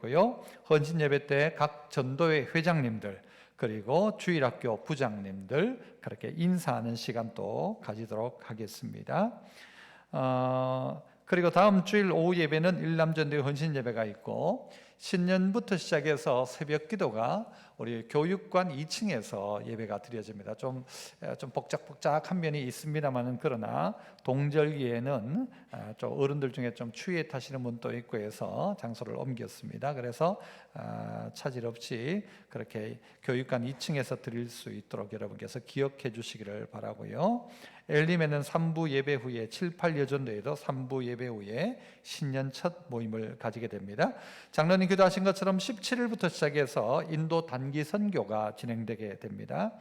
고요. 헌신 예배 때 각 전도회 회장님들 그리고 주일학교 부장님들 그렇게 인사하는 시간 또 가지도록 하겠습니다. 그리고 다음 주일 오후 예배는 일남전도회 헌신 예배가 있고 신년부터 시작해서 새벽 기도가 우리 교육관 2층에서 예배가 드려집니다. 좀 복작복작한 면이 있습니다만은 그러나 동절기에는 좀 어른들 중에 좀 추위에 타시는 분도 있고 해서 장소를 옮겼습니다. 그래서 차질 없이 그렇게 교육관 2층에서 드릴 수 있도록 여러분께서 기억해 주시기를 바라고요. 엘림에는 3부 예배 후에 7, 8 여전도에도 3부 예배 후에 신년 첫 모임을 가지게 됩니다. 장로님 기도하신 것처럼 17일부터 시작해서 인도 단기 선교가 진행되게 됩니다.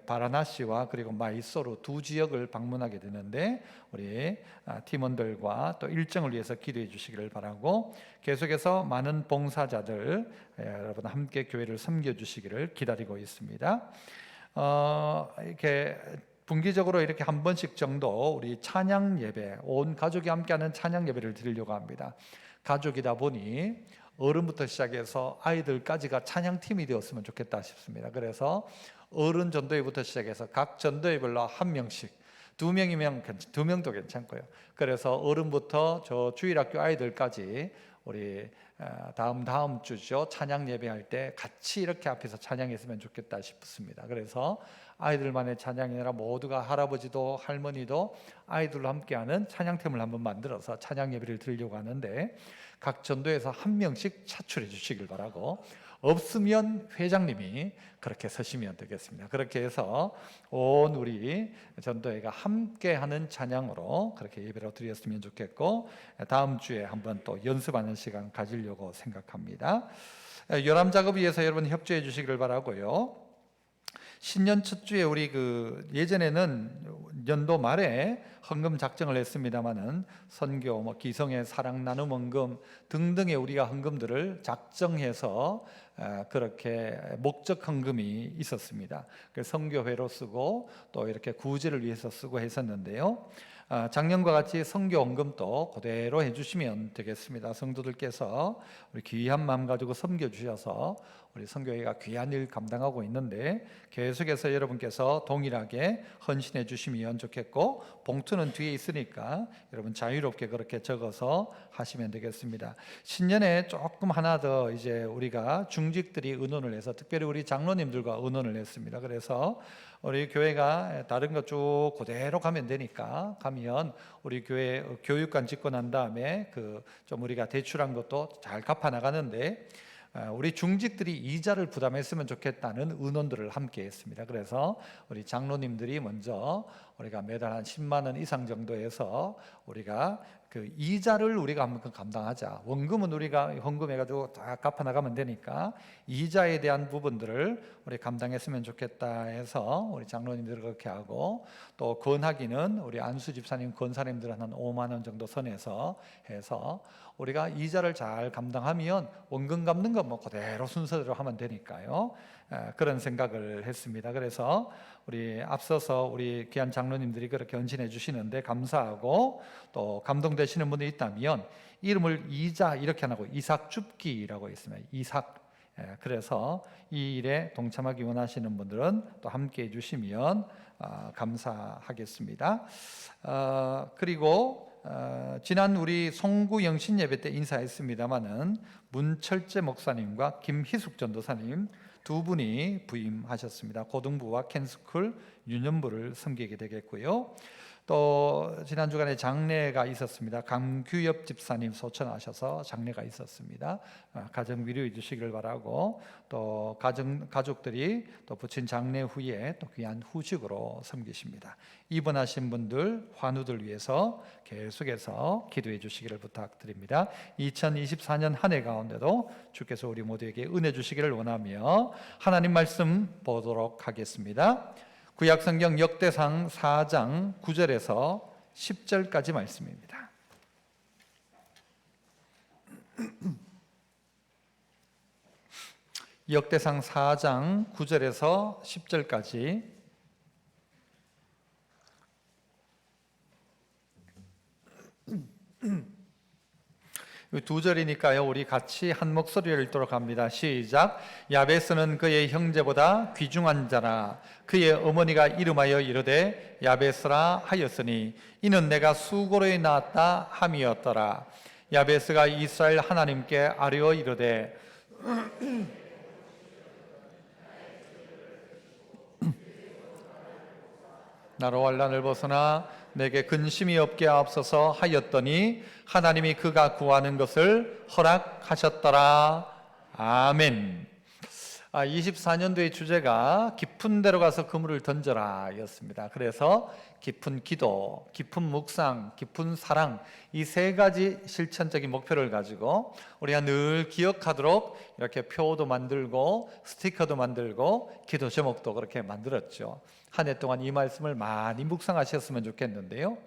바라나시와 그리고 마이소르 두 지역을 방문하게 되는데 우리 팀원들과 또 일정을 위해서 기도해 주시기를 바라고 계속해서 많은 봉사자들 여러분 함께 교회를 섬겨 주시기를 기다리고 있습니다. 이렇게 분기적으로 이렇게 한 번씩 정도 우리 찬양 예배, 온 가족이 함께하는 찬양 예배를 드리려고 합니다. 가족이다 보니 어른부터 시작해서 아이들까지가 찬양팀이 되었으면 좋겠다 싶습니다. 그래서 어른 전도회부터 시작해서 각 전도회별로 한 명씩, 2명이면 2명도 괜찮고요. 그래서 어른부터 저 주일학교 아이들까지 우리 다음 주죠. 찬양 예배할 때 같이 이렇게 앞에서 찬양했으면 좋겠다 싶습니다. 그래서 아이들만의 찬양이 아니라 모두가 할아버지도 할머니도 아이들과 함께하는 찬양팀을 한번 만들어서 찬양 예배를 드리려고 하는데 각 전도에서 한 명씩 차출해 주시길 바라고 없으면 회장님이 그렇게 서시면 되겠습니다. 그렇게 해서 온 우리 전도회가 함께하는 찬양으로 그렇게 예배를 드렸으면 좋겠고 다음 주에 한번 또 연습하는 시간 가지려고 생각합니다. 요람 작업 위해서 여러분 협조해 주시기를 바라고요. 신년 첫 주에 우리 예전에는 연도 말에 헌금 작정을 했습니다마는 선교, 기성의 사랑 나눔 헌금 등등의 우리가 헌금들을 작정해서 그렇게 목적 헌금이 있었습니다. 선교회로 쓰고 또 이렇게 구제를 위해서 쓰고 했었는데요. 작년과 같이 선교 헌금도 그대로 해주시면 되겠습니다. 성도들께서 우리 귀한 마음 가지고 섬겨주셔서 우리 선교회가 귀한 일 감당하고 있는데 계속해서 여러분께서 동일하게 헌신해 주시면 좋겠고 봉투는 뒤에 있으니까 여러분 자유롭게 그렇게 적어서 하시면 되겠습니다. 신년에 조금 하나 더 이제 우리가 중직들이 의논을 해서 특별히 우리 장로님들과 의논을 했습니다. 그래서 우리 교회가 다른 것 쭉 그대로 가면 되니까 가면 우리 교회 교육관 짓고 난 다음에 좀 우리가 대출한 것도 잘 갚아 나가는데 우리 중직들이 이자를 부담했으면 좋겠다는 의논들을 함께 했습니다. 그래서 우리 장로님들이 먼저 우리가 매달 한 10만 원 이상 정도에서 우리가 이자를 우리가 한번 감당하자. 원금은 우리가 헌금해가지고 다 갚아 나가면 되니까 이자에 대한 부분들을 우리 감당했으면 좋겠다 해서 우리 장로님들 그렇게 하고 또 건하기는 우리 안수 집사님 건사님들은 한 5만 원 정도 선에서 해서 우리가 이자를 잘 감당하면 원금 갚는 건 그대로 순서대로 하면 되니까요. 그런 생각을 했습니다. 그래서 우리 앞서서 우리 귀한 장로님들이 그렇게 헌신해 주시는데 감사하고 또 감동되시는 분이 있다면 이름을 이자 이렇게 안 하고 이삭줍기라고 있습니다. 이삭. 그래서 이 일에 동참하기 원하시는 분들은 또 함께 해주시면 감사하겠습니다. 그리고 지난 우리 송구영신 예배 때 인사했습니다마는 문철재 목사님과 김희숙 전도사님 두 분이 부임하셨습니다. 고등부와 캔스쿨 유년부를 섬기게 되겠고요. 또 지난 주간에 장례가 있었습니다. 강규엽 집사님 소천하셔서 장례가 있었습니다. 가정 위로해 주시길 바라고 또 가족들이 또 부친 장례 후에 또 귀한 후식으로 섬기십니다. 입원하신 분들 환우들 위해서 계속해서 기도해 주시기를 부탁드립니다. 2024년 한 해 가운데도 주께서 우리 모두에게 은혜 주시기를 원하며 하나님 말씀 보도록 하겠습니다. 구약성경 역대상 4장 9절에서 10절까지 말씀입니다. 역대상 4장 9절에서 10절까지 두 절이니까요, 우리 같이 한 목소리를 읽도록 합니다. 시작. 야베스는 그의 형제보다 귀중한 자라. 그의 어머니가 이름하여 이르되 야베스라 하였으니 이는 내가 수고로에 낳았다 함이었더라. 야베스가 이스라엘 하나님께 아뢰어 이르되 나로 환난을 벗어나 내게 근심이 없게 하옵소서 하였더니 하나님이 그가 구하는 것을 허락하셨더라. 아멘. 24년도의 주제가 깊은 데로 가서 그물을 던져라 였습니다. 그래서 깊은 기도, 깊은 묵상, 깊은 사랑, 이 세 가지 실천적인 목표를 가지고 우리가 늘 기억하도록 이렇게 표도 만들고 스티커도 만들고 기도 제목도 그렇게 만들었죠. 한 해 동안 이 말씀을 많이 묵상하셨으면 좋겠는데요,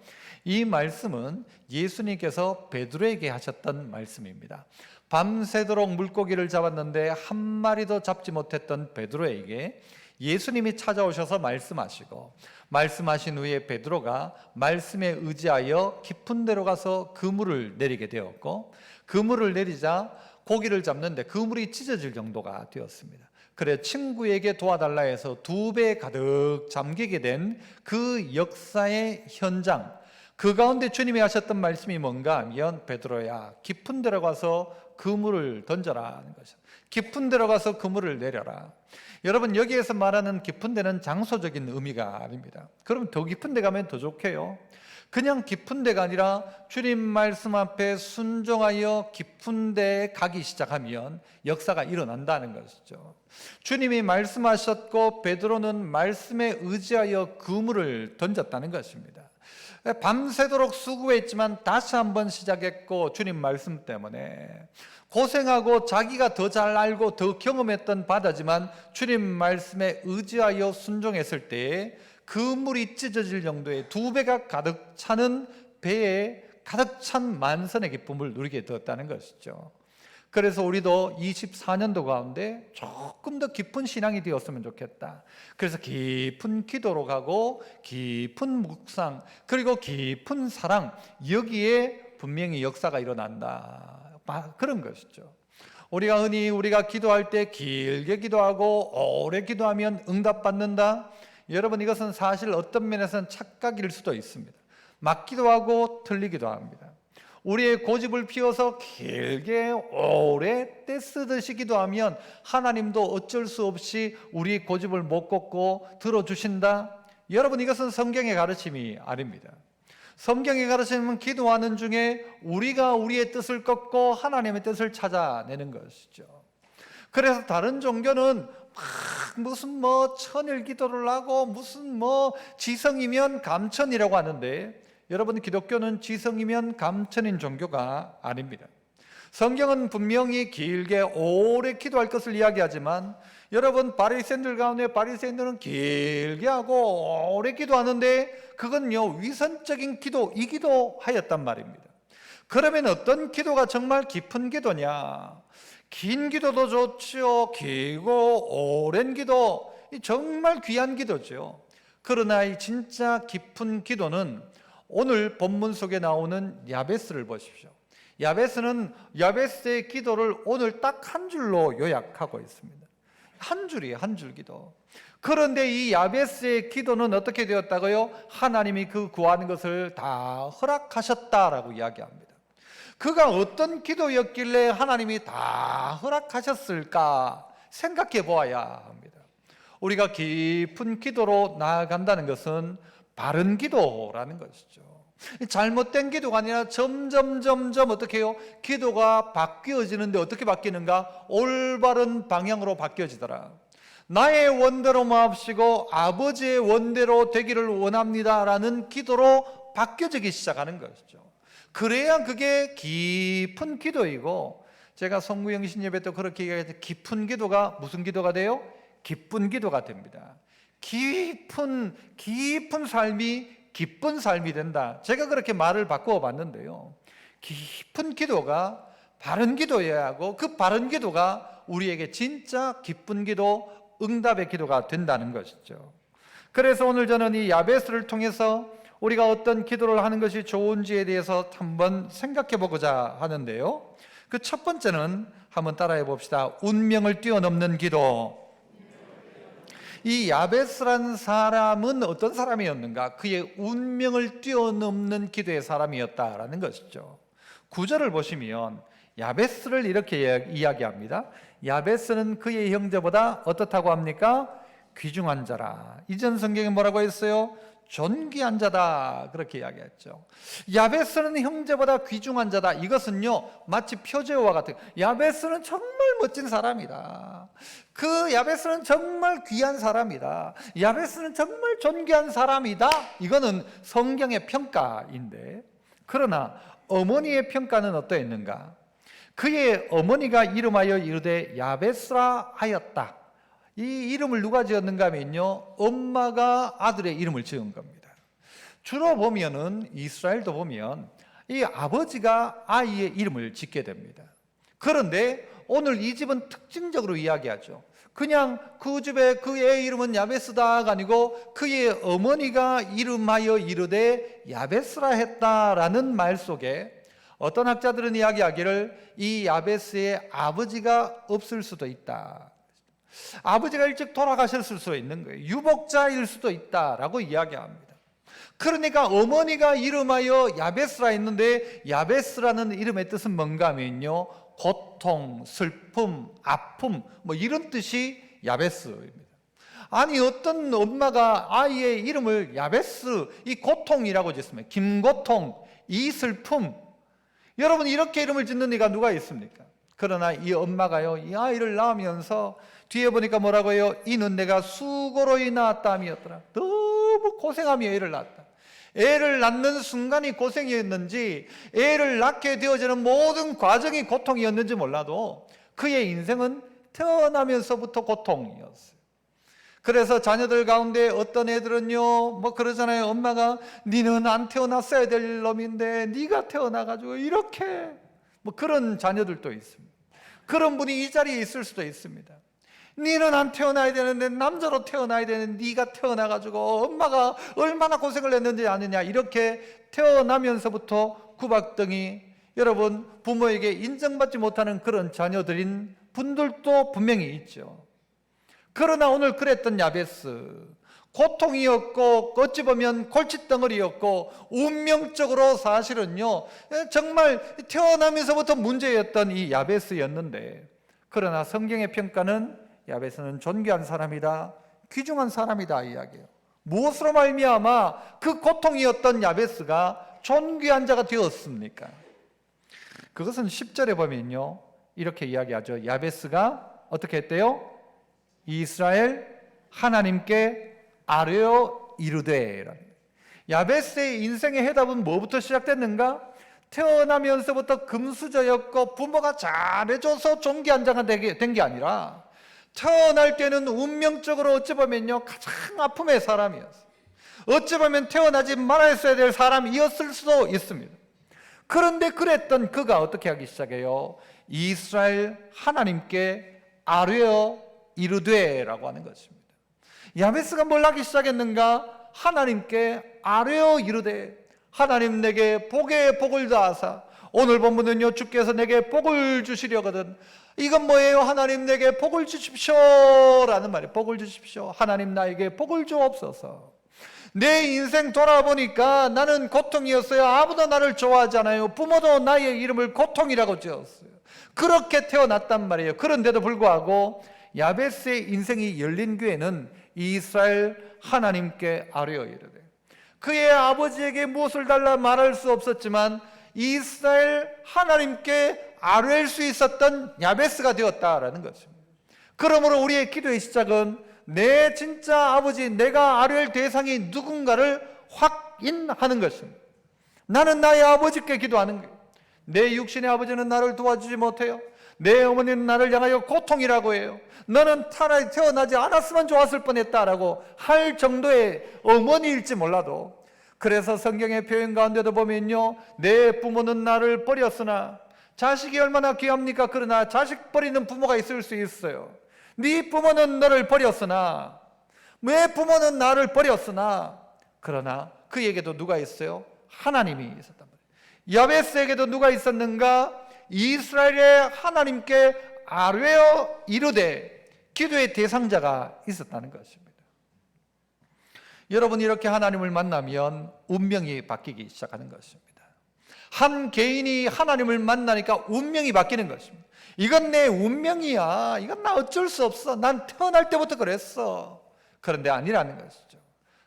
이 말씀은 예수님께서 베드로에게 하셨던 말씀입니다. 밤새도록 물고기를 잡았는데 한 마리도 잡지 못했던 베드로에게 예수님이 찾아오셔서 말씀하시고, 말씀하신 후에 베드로가 말씀에 의지하여 깊은 데로 가서 그물을 내리게 되었고, 그물을 내리자 고기를 잡는데 그물이 찢어질 정도가 되었습니다. 그래 친구에게 도와달라 해서 2배 가득 잠기게 된 그 역사의 현장, 그 가운데 주님이 하셨던 말씀이 뭔가 하면, 베드로야 깊은 데로 가서 그물을 던져라 하는 것이죠. 깊은 데로 가서 그물을 내려라. 여러분, 여기에서 말하는 깊은 데는 장소적인 의미가 아닙니다. 그럼 더 깊은 데 가면 더 좋게요. 그냥 깊은 데가 아니라 주님 말씀 앞에 순종하여 깊은 데에 가기 시작하면 역사가 일어난다는 것이죠. 주님이 말씀하셨고 베드로는 말씀에 의지하여 그물을 던졌다는 것입니다. 밤새도록 수고했지만 다시 한번 시작했고, 주님 말씀 때문에 고생하고 자기가 더 잘 알고 더 경험했던 바다지만 주님 말씀에 의지하여 순종했을 때에 그물이 찢어질 정도의 2배가 가득 차는 배에 가득 찬 만선의 기쁨을 누리게 되었다는 것이죠. 그래서 우리도 24년도 가운데 조금 더 깊은 신앙이 되었으면 좋겠다. 그래서 깊은 기도로 가고 깊은 묵상, 그리고 깊은 사랑, 여기에 분명히 역사가 일어난다, 그런 것이죠. 우리가 흔히 기도할 때 길게 기도하고 오래 기도하면 응답받는다. 여러분, 이것은 사실 어떤 면에서는 착각일 수도 있습니다. 맞기도 하고 틀리기도 합니다. 우리의 고집을 피워서 길게 오래 떼쓰듯이 기도하면 하나님도 어쩔 수 없이 우리의 고집을 못 꺾고 들어주신다. 여러분, 이것은 성경의 가르침이 아닙니다. 성경의 가르침은 기도하는 중에 우리가 우리의 뜻을 꺾고 하나님의 뜻을 찾아내는 것이죠. 그래서 다른 종교는 무슨 천일 기도를 하고 무슨 지성이면 감천이라고 하는데, 여러분, 기독교는 지성이면 감천인 종교가 아닙니다. 성경은 분명히 길게 오래 기도할 것을 이야기하지만, 여러분, 바리새인들 가운데 바리새인들은 길게 하고 오래 기도하는데 그건요 위선적인 기도, 이 기도하였단 말입니다. 그러면 어떤 기도가 정말 깊은 기도냐? 긴 기도도 좋죠. 길고 오랜 기도, 정말 귀한 기도죠. 그러나 이 진짜 깊은 기도는 오늘 본문 속에 나오는 야베스를 보십시오. 야베스의 기도를 오늘 딱 한 줄로 요약하고 있습니다. 한 줄이에요, 한 줄 기도. 그런데 이 야베스의 기도는 어떻게 되었다고요? 하나님이 그 구하는 것을 다 허락하셨다라고 이야기합니다. 그가 어떤 기도였길래 하나님이 다 허락하셨을까 생각해 보아야 합니다. 우리가 깊은 기도로 나아간다는 것은 바른 기도라는 것이죠. 잘못된 기도가 아니라 점점 어떻게 해요? 기도가 바뀌어지는데 어떻게 바뀌는가? 올바른 방향으로 바뀌어지더라. 나의 원대로 마옵시고 아버지의 원대로 되기를 원합니다라는 기도로 바뀌어지기 시작하는 것이죠. 그래야 그게 깊은 기도이고, 제가 성구영신 예배 때 그렇게 얘기했죠. 깊은 기도가 무슨 기도가 돼요? 기쁜 기도가 됩니다. 깊은 삶이 기쁜 삶이 된다. 제가 그렇게 말을 바꾸어 봤는데요, 깊은 기도가 바른 기도여야 하고, 그 바른 기도가 우리에게 진짜 기쁜 기도, 응답의 기도가 된다는 것이죠. 그래서 오늘 저는 이 야베스를 통해서 우리가 어떤 기도를 하는 것이 좋은지에 대해서 한번 생각해 보고자 하는데요. 그 첫 번째는 한번 따라해 봅시다. 운명을 뛰어넘는 기도. 이 야베스라는 사람은 어떤 사람이었는가? 그의 운명을 뛰어넘는 기도의 사람이었다라는 것이죠. 구절을 보시면 야베스를 이렇게 이야기합니다. 야베스는 그의 형제보다 어떻다고 합니까? 귀중한 자라. 이전 성경에 뭐라고 했어요? 존귀한 자다, 그렇게 이야기했죠. 야베스는 형제보다 귀중한 자다. 이것은요 마치 표제어와 같은, 야베스는 정말 멋진 사람이다, 그 야베스는 정말 귀한 사람이다, 야베스는 정말 존귀한 사람이다, 이거는 성경의 평가인데, 그러나 어머니의 평가는 어떠했는가? 그의 어머니가 이름하여 이르되 야베스라 하였다. 이 이름을 누가 지었는가 하면요, 엄마가 아들의 이름을 지은 겁니다. 주로 보면은 이스라엘도 보면 이 아버지가 아이의 이름을 짓게 됩니다. 그런데 오늘 이 집은 특징적으로 이야기하죠. 그냥 그 집에 그 애의 이름은 야베스다가 아니고 그의 어머니가 이름하여 이르되 야베스라 했다라는 말 속에 어떤 학자들은 이야기하기를 이 야베스의 아버지가 없을 수도 있다, 아버지가 일찍 돌아가셨을 수도 있는 거예요. 유복자일 수도 있다라고 이야기합니다. 그러니까 어머니가 이름하여 야베스라 했는데, 야베스라는 이름의 뜻은 뭔가 하면요, 고통, 슬픔, 아픔, 뭐 이런 뜻이 야베스입니다. 아니 어떤 엄마가 아이의 이름을 야베스, 이 고통이라고 짓습니다. 김고통, 이 슬픔. 여러분, 이렇게 이름을 짓는 이가 누가 있습니까? 그러나 이 엄마가요, 이 아이를 낳으면서 뒤에 보니까 뭐라고 해요? 이는 내가 수고로 낳았다 함이었더라. 너무 고생하며 애를 낳았다. 애를 낳는 순간이 고생이었는지, 애를 낳게 되어지는 모든 과정이 고통이었는지 몰라도 그의 인생은 태어나면서부터 고통이었어요. 그래서 자녀들 가운데 어떤 애들은요 뭐 그러잖아요. 엄마가 니는 안 태어났어야 될 놈인데 니가 태어나가지고 이렇게, 뭐 그런 자녀들도 있습니다. 그런 분이 이 자리에 있을 수도 있습니다. 니는 안 태어나야 되는데, 남자로 태어나야 되는데 니가 태어나가지고 엄마가 얼마나 고생을 했는지 아느냐, 이렇게 태어나면서부터 구박등이, 여러분 부모에게 인정받지 못하는 그런 자녀들인 분들도 분명히 있죠. 그러나 오늘 그랬던 야베스, 고통이었고 어찌 보면 골칫덩어리였고 운명적으로 사실은요 정말 태어나면서부터 문제였던 이 야베스였는데, 그러나 성경의 평가는 야베스는 존귀한 사람이다, 귀중한 사람이다 이야기해요. 무엇으로 말미암아 그 고통이었던 야베스가 존귀한 자가 되었습니까? 그것은 10절에 보면요 이렇게 이야기하죠. 야베스가 어떻게 했대요? 이스라엘 하나님께 아뢰어 이르되. 야베스의 인생의 해답은 뭐부터 시작됐는가? 태어나면서부터 금수저였고 부모가 잘해줘서 존귀한 자가 된 게 아니라, 태어날 때는 운명적으로 어찌 보면요 가장 아픔의 사람이었어요. 어찌 보면 태어나지 말았어야 될 사람이었을 수도 있습니다. 그런데 그랬던 그가 어떻게 하기 시작해요? 이스라엘 하나님께 아뢰어 이르되라고 하는 것입니다. 야베스가 뭘 하기 시작했는가? 하나님께 아뢰어 이르되, 하나님 내게 복에 복을 더하사, 오늘 본문은요 주께서 내게 복을 주시려거든. 이건 뭐예요? 하나님 내게 복을 주십시오 라는 말이에요. 복을 주십시오. 하나님 나에게 복을 주옵소서. 내 인생 돌아보니까 나는 고통이었어요. 아무도 나를 좋아하지 않아요. 부모도 나의 이름을 고통이라고 지었어요. 그렇게 태어났단 말이에요. 그런데도 불구하고 야베스의 인생이 열린 교회는 이스라엘 하나님께 아뢰어 이르되, 그의 아버지에게 무엇을 달라 말할 수 없었지만 이스라엘 하나님께 아뢰일 수 있었던 야베스가 되었다라는 것입니다. 그러므로 우리의 기도의 시작은 내 진짜 아버지, 내가 아뢰일 대상이 누군가를 확인하는 것입니다. 나는 나의 아버지께 기도하는 거예요. 내 육신의 아버지는 나를 도와주지 못해요. 내 어머니는 나를 향하여 고통이라고 해요. 너는 차라리 태어나지 않았으면 좋았을 뻔했다라고 할 정도의 어머니일지 몰라도, 그래서 성경의 표현 가운데도 보면요 내 부모는 나를 버렸으나, 자식이 얼마나 귀합니까? 그러나 자식 버리는 부모가 있을 수 있어요. 네 부모는 너를 버렸으나, 내 부모는 나를 버렸으나, 그러나 그에게도 누가 있어요? 하나님이 있었단 말이에요. 야베스에게도 누가 있었는가? 이스라엘의 하나님께 아뢰어 이르되 기도의 대상자가 있었다는 것입니다. 여러분, 이렇게 하나님을 만나면 운명이 바뀌기 시작하는 것입니다. 한 개인이 하나님을 만나니까 운명이 바뀌는 것입니다. 이건 내 운명이야. 이건 나 어쩔 수 없어. 난 태어날 때부터 그랬어. 그런데 아니라는 것이죠.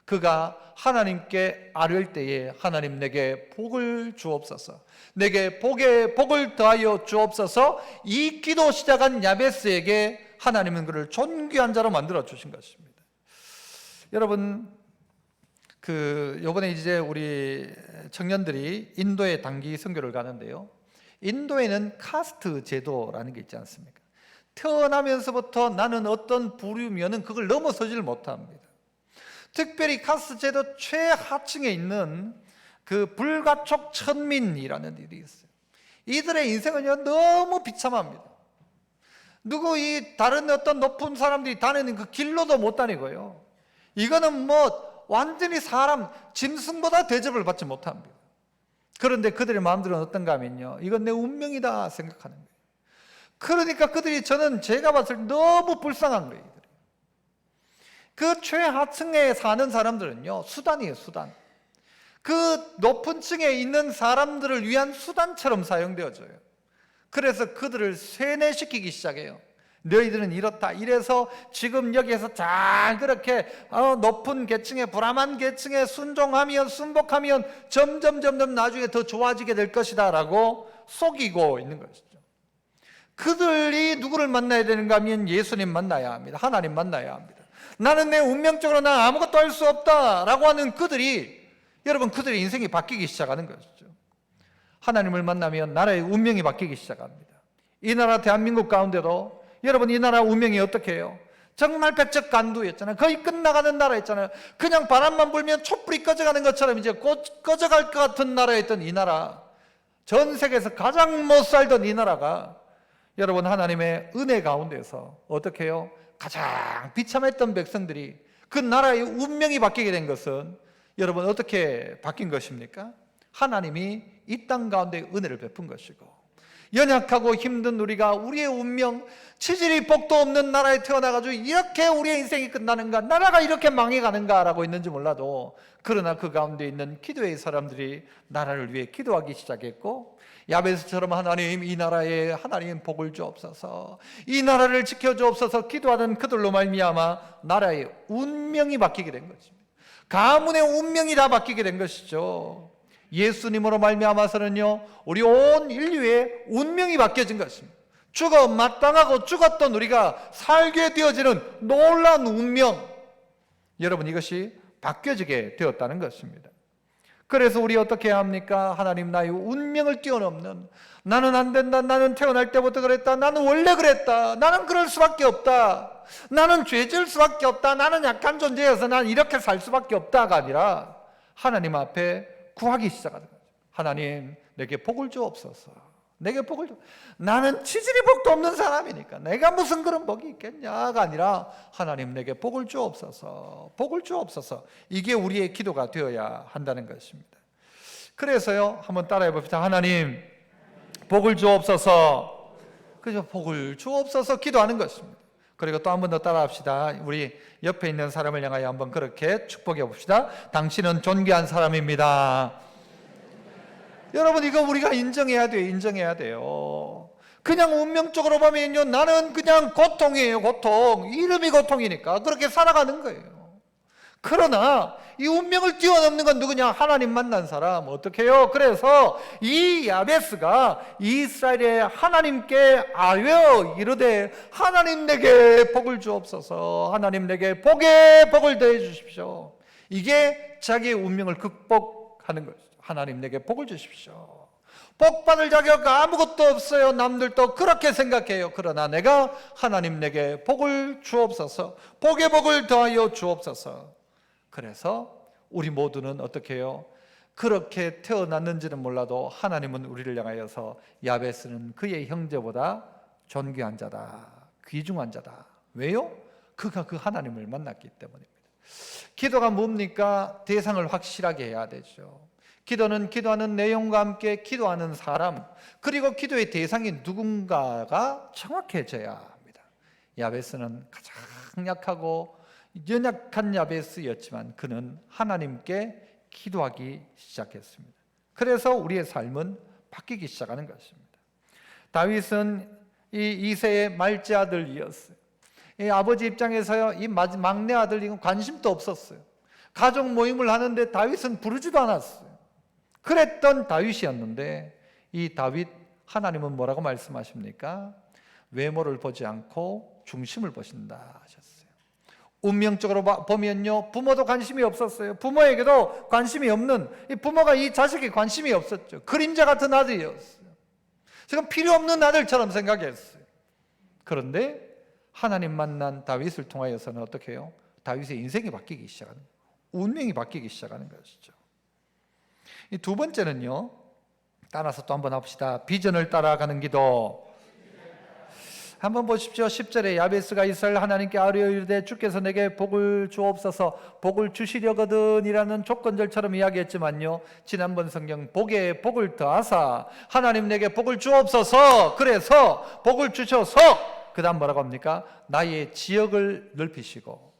그가 하나님께 아뢰을 때에 하나님 내게 복을 주옵소서, 내게 복을 더하여 주옵소서, 이 기도 시작한 야베스에게 하나님은 그를 존귀한 자로 만들어 주신 것입니다. 여러분, 요번에 이제 우리 청년들이 인도에 단기 선교를 가는데요, 인도에는 카스트 제도라는 게 있지 않습니까? 태어나면서부터 나는 어떤 부류면은 그걸 넘어서지를 못합니다. 특별히 카스트 제도 최하층에 있는 그 불가촉 천민이라는 일이 있어요. 이들의 인생은요 너무 비참합니다. 다른 어떤 높은 사람들이 다니는 그 길로도 못 다니고요, 이거는 뭐 완전히 사람 짐승보다 대접을 받지 못합니다. 그런데 그들의 마음들은 어떤가 하면요, 이건 내 운명이다 생각하는 거예요. 그러니까 저는 제가 봤을 때 너무 불쌍한 거예요. 그 최하층에 사는 사람들은요 수단이에요, 수단. 그 높은 층에 있는 사람들을 위한 수단처럼 사용되어져요. 그래서 그들을 세뇌시키기 시작해요. 너희들은 이렇다. 이래서 지금 여기에서 잘 그렇게 높은 계층에, 불암한 계층에 순종하면, 순복하면 점점 나중에 더 좋아지게 될 것이다 라고 속이고 있는 것이죠. 그들이 누구를 만나야 되는가 하면 예수님 만나야 합니다. 하나님 만나야 합니다. 나는 내 운명적으로 나 아무것도 할 수 없다 라고 하는 여러분, 그들의 인생이 바뀌기 시작하는 것이죠. 하나님을 만나면 나라의 운명이 바뀌기 시작합니다. 이 나라 대한민국 가운데도 여러분, 이 나라 운명이 어떻게 해요? 정말 백척간두였잖아요. 거의 끝나가는 나라였잖아요. 그냥 바람만 불면 촛불이 꺼져가는 것처럼 이제 곧 꺼져갈 것 같은 나라였던 이 나라, 전 세계에서 가장 못 살던 이 나라가 여러분 하나님의 은혜 가운데서 어떻게 해요? 가장 비참했던 백성들이 그 나라의 운명이 바뀌게 된 것은 여러분 어떻게 바뀐 것입니까? 하나님이 이 땅 가운데 은혜를 베푼 것이고, 연약하고 힘든 우리의 운명, 치질이 복도 없는 나라에 태어나가지고 이렇게 우리의 인생이 끝나는가, 나라가 이렇게 망해가는가 라고 있는지 몰라도, 그러나 그 가운데 있는 기도의 사람들이 나라를 위해 기도하기 시작했고, 야베스처럼 하나님, 이 나라에 하나님 복을 주옵소서, 이 나라를 지켜주옵소서 기도하는 그들로 말미암아 나라의 운명이 바뀌게 된 것입니다. 가문의 운명이 다 바뀌게 된 것이죠. 예수님으로 말미암아서는요 우리 온 인류의 운명이 바뀌어진 것입니다. 죽어 마땅하고 죽었던 우리가 살게 되어지는 놀라운 운명, 여러분 이것이 바뀌어지게 되었다는 것입니다. 그래서 우리 어떻게 해야 합니까? 하나님, 나의 운명을 뛰어넘는, 나는 안 된다, 나는 태어날 때부터 그랬다, 나는 원래 그랬다, 나는 그럴 수밖에 없다, 나는 죄질 수밖에 없다, 나는 약한 존재여서 난 이렇게 살 수밖에 없다가 아니라 하나님 앞에 구하기 시작하는 거죠. 하나님, 내게 복을 주옵소서, 내게 복을 주. 나는 치질이 복도 없는 사람이니까 내가 무슨 그런 복이 있겠냐가 아니라 하나님, 내게 복을 주옵소서, 복을 주옵소서. 이게 우리의 기도가 되어야 한다는 것입니다. 그래서요 한번 따라해 봅시다. 하나님, 복을 주옵소서. 그죠? 복을 주옵소서 기도하는 것입니다. 그리고 또 한 번 더 따라합시다. 우리 옆에 있는 사람을 향하여 한번 그렇게 축복해 봅시다. 당신은 존귀한 사람입니다. 여러분, 이거 우리가 인정해야 돼요. 인정해야 돼요. 그냥 운명적으로 보면요 나는 그냥 고통이에요. 고통. 이름이 고통이니까 그렇게 살아가는 거예요. 그러나 이 운명을 뛰어넘는 건 누구냐? 하나님 만난 사람. 어떻게 해요? 그래서 이 야베스가 이스라엘의 하나님께 아뢰어 이르되 하나님, 내게 복을 주옵소서, 하나님, 내게 복에 복을 더해 주십시오. 이게 자기의 운명을 극복하는 것이죠. 하나님, 내게 복을 주십시오. 복 받을 자격 아무것도 없어요. 남들도 그렇게 생각해요. 그러나 내가 하나님, 내게 복을 주옵소서, 복에 복을 더하여 주옵소서. 그래서 우리 모두는 어떻게 해요? 그렇게 태어났는지는 몰라도 하나님은 우리를 향하여서 야베스는 그의 형제보다 존귀한 자다, 귀중한 자다. 왜요? 그가 그 하나님을 만났기 때문입니다. 기도가 뭡니까? 대상을 확실하게 해야 되죠. 기도는 기도하는 내용과 함께 기도하는 사람, 그리고 기도의 대상이 누군가가 정확해져야 합니다. 야베스는 가장 약하고 연약한 야베스였지만 그는 하나님께 기도하기 시작했습니다. 그래서 우리의 삶은 바뀌기 시작하는 것입니다. 다윗은 이 이새의 말째 아들이었어요. 이 아버지 입장에서요, 이 막내 아들이 관심도 없었어요. 가족 모임을 하는데 다윗은 부르지도 않았어요. 그랬던 다윗이었는데 이 다윗, 하나님은 뭐라고 말씀하십니까? 외모를 보지 않고 중심을 보신다 하셨어요. 운명적으로 보면요, 부모도 관심이 없었어요. 부모에게도 관심이 없는, 이 부모가 이 자식에 관심이 없었죠. 그림자 같은 아들이었어요. 지금 필요 없는 아들처럼 생각했어요. 그런데 하나님 만난 다윗을 통하여서는 어떻게 해요? 다윗의 인생이 바뀌기 시작하는 거예요. 운명이 바뀌기 시작하는 것이죠. 이 두 번째는요, 따라서 또 한번 합시다. 비전을 따라가는 기도. 한번 보십시오. 10절에 야베스가 이스라엘 하나님께 아뢰어 이르되 주께서 내게 복을 주옵소서, 복을 주시려거든 이라는 조건절처럼 이야기했지만요, 지난번 성경 복에 복을 더하사 하나님 내게 복을 주옵소서, 그래서 복을 주셔서 그 다음 뭐라고 합니까? 나의 지역을 넓히시고.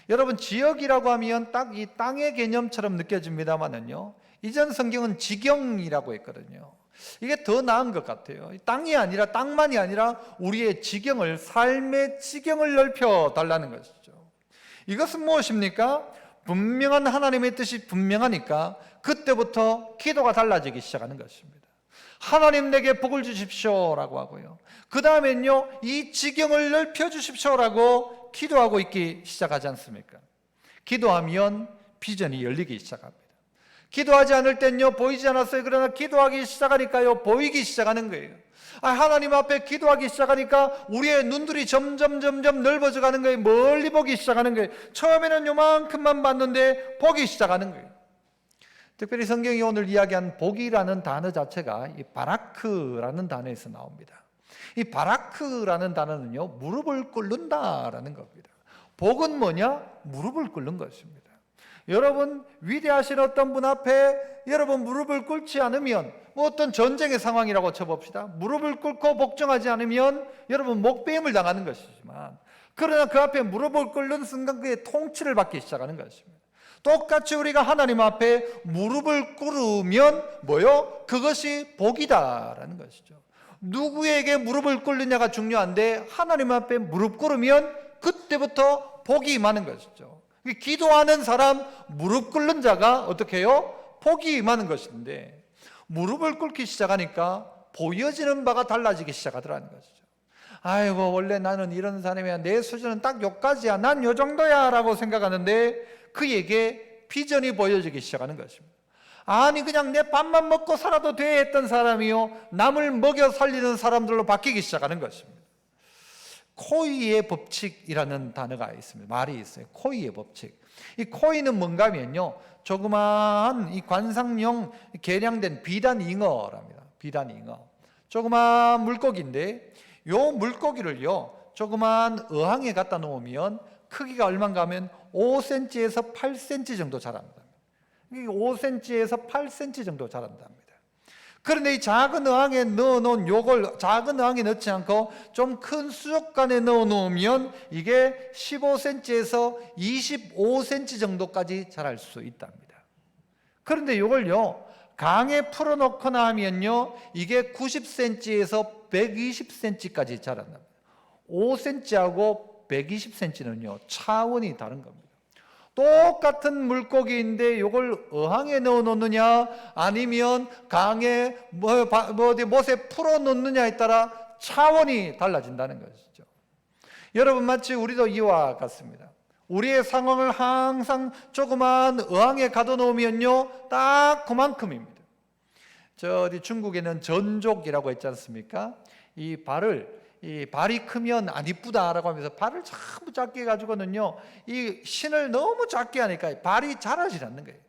여러분, 지역이라고 하면 딱 이 땅의 개념처럼 느껴집니다만은요, 이전 성경은 지경이라고 했거든요. 이게 더 나은 것 같아요. 땅이 아니라, 땅만이 아니라 우리의 지경을, 삶의 지경을 넓혀 달라는 것이죠. 이것은 무엇입니까? 분명한 하나님의 뜻이 분명하니까 그때부터 기도가 달라지기 시작하는 것입니다. 하나님 내게 복을 주십시오라고 하고요, 그 다음엔요, 이 지경을 넓혀 주십시오라고 기도하고 있기 시작하지 않습니까? 기도하면 비전이 열리기 시작합니다. 기도하지 않을 땐요, 보이지 않았어요. 그러나 기도하기 시작하니까요, 보이기 시작하는 거예요. 하나님 앞에 기도하기 시작하니까 우리의 눈들이 점점 넓어져 가는 거예요. 멀리 보기 시작하는 거예요. 처음에는 요만큼만 봤는데 보기 시작하는 거예요. 특별히 성경이 오늘 이야기한 복이라는 단어 자체가 이 바라크라는 단어에서 나옵니다. 이 바라크라는 단어는요, 무릎을 꿇는다라는 겁니다. 복은 뭐냐? 무릎을 꿇는 것입니다. 여러분, 위대하신 어떤 분 앞에 여러분 무릎을 꿇지 않으면, 뭐 어떤 전쟁의 상황이라고 쳐봅시다. 무릎을 꿇고 복종하지 않으면 여러분 목배임을 당하는 것이지만, 그러나 그 앞에 무릎을 꿇는 순간 그의 통치를 받기 시작하는 것입니다. 똑같이 우리가 하나님 앞에 무릎을 꿇으면 뭐요? 그것이 복이다라는 것이죠. 누구에게 무릎을 꿇느냐가 중요한데, 하나님 앞에 무릎 꿇으면 그때부터 복이 임하는 것이죠. 기도하는 사람, 무릎 꿇는 자가 어떻게 해요? 복이 임하는 것인데, 무릎을 꿇기 시작하니까 보여지는 바가 달라지기 시작하더라는 것이죠. 아이고, 원래 나는 이런 사람이야, 내 수준은 딱 여기까지야, 난 요 정도야 라고 생각하는데 그에게 비전이 보여지기 시작하는 것입니다. 아니, 그냥 내 밥만 먹고 살아도 돼 했던 사람이요, 남을 먹여 살리는 사람들로 바뀌기 시작하는 것입니다. 코이의 법칙이라는 단어가 있습니다. 말이 있어요. 코이의 법칙. 이 코이는 뭔가 하면요, 조그마한 이 관상용 개량된 비단 잉어랍니다. 비단 잉어. 조그마한 물고기인데, 요 물고기를요, 조그마한 어항에 갖다 놓으면 크기가 얼마인가 하면 5cm에서 8cm 정도 자랍니다. 5cm에서 8cm 정도 자란답니다. 그런데 이 작은 어항에 넣어놓은 요걸 작은 어항에 넣지 않고 좀 큰 수족관에 넣어놓으면 이게 15cm에서 25cm 정도까지 자랄 수 있답니다. 그런데 요걸요, 강에 풀어놓거나 하면요, 이게 90cm에서 120cm까지 자란답니다. 5cm하고 120cm는요, 차원이 다른 겁니다. 똑같은 물고기인데 이걸 어항에 넣어 놓느냐 아니면 강에 어디 못에 풀어 놓느냐에 따라 차원이 달라진다는 것이죠. 여러분, 마치 우리도 이와 같습니다. 우리의 상황을 항상 조그만 어항에 가둬 놓으면요, 딱 그만큼입니다. 저 어디 중국에는 전족이라고 했지 않습니까? 이 발이 크면 안 이쁘다라고 하면서 발을 전부 작게 해가지고는요, 이 신을 너무 작게 하니까 발이 자라지 않는 거예요.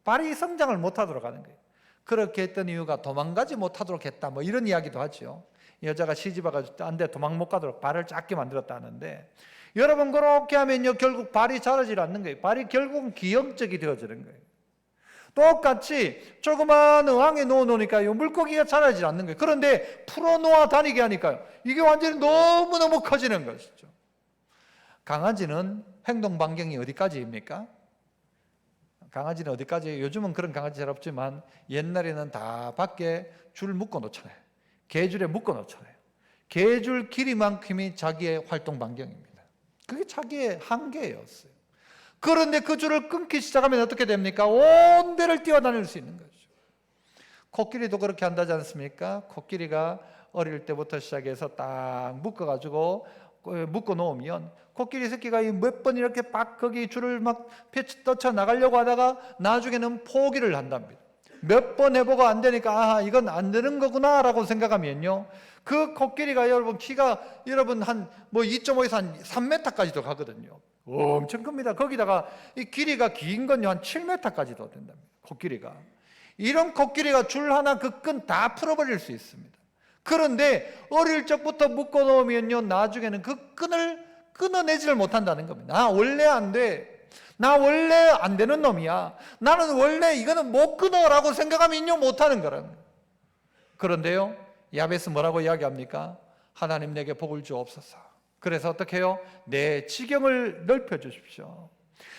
발이 성장을 못하도록 하는 거예요. 그렇게 했던 이유가 도망가지 못하도록 했다, 뭐 이런 이야기도 하죠. 여자가 시집와가지고 딴 데 도망 못 가도록 발을 작게 만들었다는데, 여러분 그렇게 하면요 결국 발이 자라질 않는 거예요. 발이 결국은 기형적이 되어지는 거예요. 똑같이 조그만 어항에 넣어놓으니까요 물고기가 자라질 않는 거예요. 그런데 풀어놓아 다니게 하니까요 이게 완전히 너무너무 커지는 것이죠. 강아지는 행동 반경이 어디까지입니까? 강아지는 어디까지? 요즘은 그런 강아지 잘 없지만 옛날에는 다 밖에 줄 묶어 놓잖아요. 개줄에 묶어 놓잖아요. 개줄 길이만큼이 자기의 활동 반경입니다. 그게 자기의 한계였어요. 그런데 그 줄을 끊기 시작하면 어떻게 됩니까? 온 데를 뛰어다닐 수 있는 거죠. 코끼리도 그렇게 한다지 않습니까? 코끼리가 어릴 때부터 시작해서 딱 묶어가지고 묶어 놓으면 코끼리 새끼가 몇 번 이렇게 막 거기 줄을 막 떠쳐 나가려고 하다가 나중에는 포기를 한답니다. 몇 번 해보고 안 되니까 이건 안 되는 거구나 라고 생각하면요 그 코끼리가 여러분 키가 여러분 한 2.5에서 한 3m까지도 가거든요. 엄청 큽니다. 거기다가 이 길이가 긴 건요 한 7m까지도 된답니다. 코끼리가. 이런 코끼리가 줄 하나 그 끈 다 풀어버릴 수 있습니다. 그런데 어릴 적부터 묶어 놓으면요 나중에는 그 끈을 끊어내지를 못한다는 겁니다. 나 원래 안 돼. 나 원래 안 되는 놈이야. 나는 원래 이거는 못 끊어라고 생각하면요 못하는 거라는 거예요. 그런데요 야베스 뭐라고 이야기합니까? 하나님 내게 복을 주옵소서. 그래서 어떻게 해요? 내 지경을 넓혀 주십시오.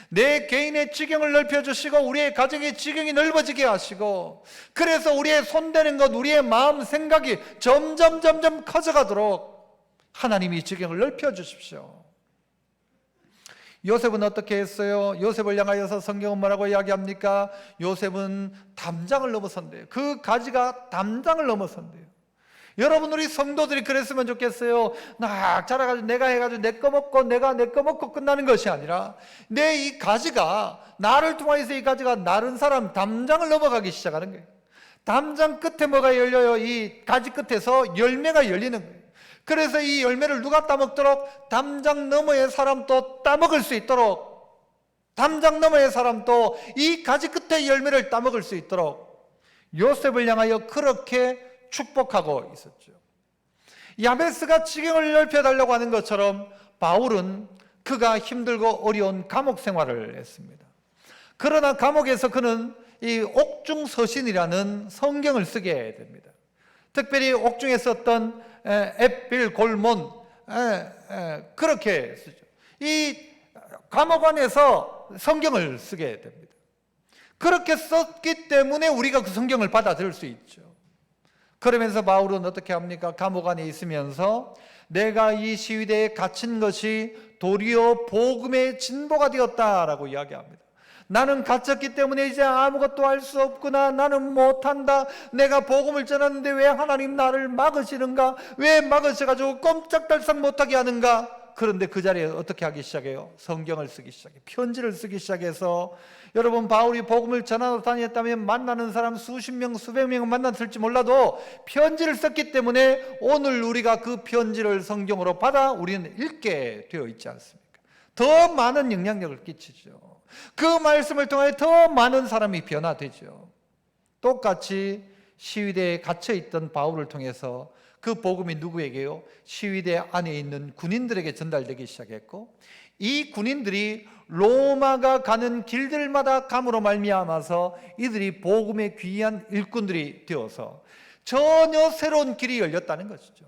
내 개인의 지경을 넓혀 주시고 우리의 가정의 지경이 넓어지게 하시고, 그래서 우리의 손대는 것, 우리의 마음 생각이 점점 커져가도록 하나님이 지경을 넓혀 주십시오. 요셉은 어떻게 했어요? 요셉을 향하여서 성경은 뭐라고 이야기합니까? 요셉은 담장을 넘어선대요. 그 가지가 담장을 넘어선대요. 여러분 우리 성도들이 그랬으면 좋겠어요. 나 자라가지고 내가 해가지고 내 거 먹고 내가 내 거 먹고 끝나는 것이 아니라 내 이 가지가 나를 통해서 이 가지가 다른 사람 담장을 넘어가기 시작하는 거예요. 담장 끝에 뭐가 열려요? 이 가지 끝에서 열매가 열리는 거예요. 그래서 이 열매를 누가 따먹도록? 담장 너머의 사람도 따먹을 수 있도록, 담장 너머의 사람도 이 가지 끝의 열매를 따먹을 수 있도록 요셉을 향하여 그렇게 축복하고 있었죠. 야베스가 지경을 넓혀달라고 하는 것처럼 바울은 그가 힘들고 어려운 감옥 생활을 했습니다. 그러나 감옥에서 그는 이 옥중서신이라는 성경을 쓰게 됩니다. 특별히 옥중에 썼던 앳빌 골몬 그렇게 쓰죠. 이 감옥 안에서 성경을 쓰게 됩니다. 그렇게 썼기 때문에 우리가 그 성경을 받아들일 수 있죠. 그러면서 바울은 어떻게 합니까? 감옥 안에 있으면서 내가 이 시위대에 갇힌 것이 도리어 복음의 진보가 되었다라고 이야기합니다. 나는 갇혔기 때문에 이제 아무것도 할 수 없구나. 나는 못한다. 내가 복음을 전하는데 왜 하나님 나를 막으시는가? 왜 막으셔가지고 꼼짝달싹 못하게 하는가? 그런데 그 자리에 어떻게 하기 시작해요? 성경을 쓰기 시작해요. 편지를 쓰기 시작해서, 여러분 바울이 복음을 전하러 다녔다면 만나는 사람 수십 명 수백 명은 만났을지 몰라도 편지를 썼기 때문에 오늘 우리가 그 편지를 성경으로 받아 우리는 읽게 되어 있지 않습니까? 더 많은 영향력을 끼치죠. 그 말씀을 통해 더 많은 사람이 변화되죠. 똑같이 시위대에 갇혀있던 바울을 통해서 그 복음이 누구에게요? 시위대 안에 있는 군인들에게 전달되기 시작했고, 이 군인들이 로마가 가는 길들마다 감으로 말미암아서 이들이 복음의 귀한 일꾼들이 되어서 전혀 새로운 길이 열렸다는 것이죠.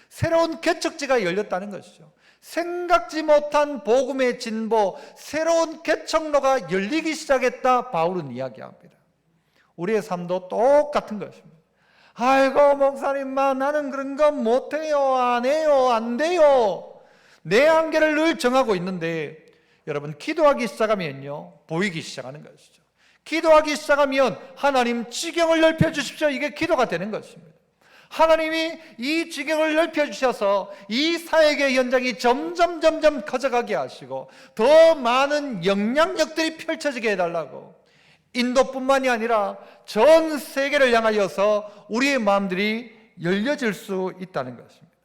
새로운 개척지가 열렸다는 것이죠. 생각지 못한 복음의 진보, 새로운 개척로가 열리기 시작했다, 바울은 이야기합니다. 우리의 삶도 똑같은 것입니다. 아이고 목사님만 나는 그런 거 못해요, 안 해요, 안 돼요. 내 한계를 늘 정하고 있는데, 여러분 기도하기 시작하면요 보이기 시작하는 것이죠. 기도하기 시작하면 하나님 지경을 넓혀주십시오, 이게 기도가 되는 것입니다. 하나님이 이 지경을 넓혀주셔서 이 사역의 현장이 점점 커져가게 하시고 더 많은 영향력들이 펼쳐지게 해달라고, 인도뿐만이 아니라 전 세계를 향하여서 우리의 마음들이 열려질 수 있다는 것입니다.